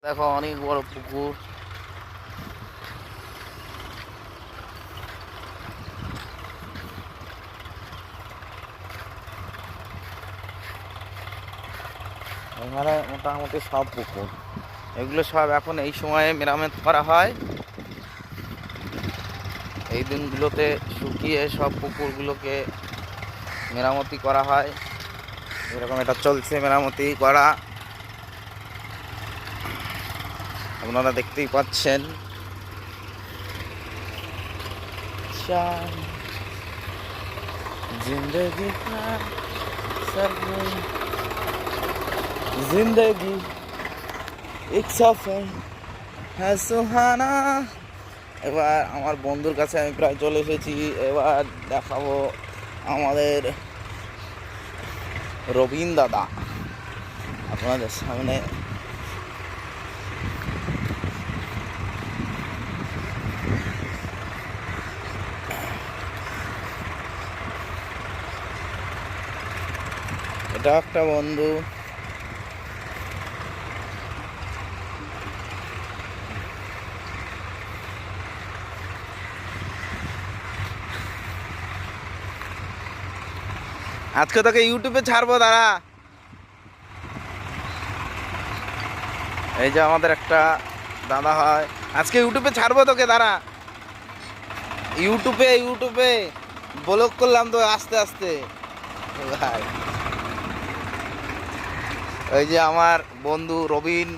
দেখো অনেক বড় পুকুর। এখানে মোটামুটি সব পুকুর, এগুলো সব এখন এই সময়ে মেরামত করা হয়। এই দিনগুলোতে শুকিয়ে সব পুকুরগুলোকে মেরামতি করা হয়। এরকম এটা চলছে মেরামতি করা, আপনারা দেখতেই পাচ্ছেন। जिंदगी का सफर, जिंदगी एक सफर है सुहाना। এবার আমার বন্ধুর কাছে আমি প্রায় চলে এসেছি। এবার দেখাবো আমাদের রবিন দাদা আপনাদের সামনে। এটা একটা বন্ধু। আজকে তোকে ইউটিউবে ছাড়বো দাঁড়া। এই যে আমাদের একটা দাদা হয়, আজকে ইউটিউবে ছাড়বো তোকে দাঁড়া। ইউটিউবে ব্লগ করলাম তো আস্তে আস্তে ভাই। ওই যে আমার বন্ধু রবিন,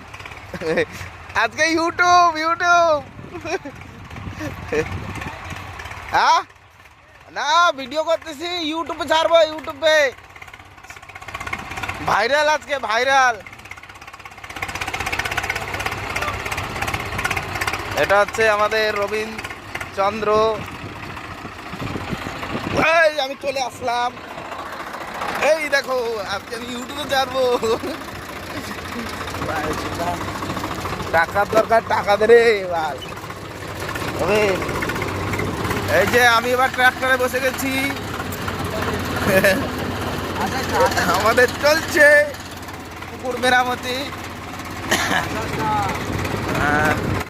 আজকে ইউটিউব হ্যাঁ না ভিডিও করতেছি, ইউটিউবে ছাড়বো। ইউটিউবে ভাইরাল, আজকে ভাইরাল। এটা হচ্ছে আমাদের রবিন চন্দ্র। আমি চলে আসলাম। এই দেখো আজকে আমি ইউটিউবে ছাড়বো। টাকার দরকার, টাকা দে রে ভাই। এই যে আমি এবার ট্রাক্টরে বসে গেছি। আমাদের চলছে পুকুর মেরামতি।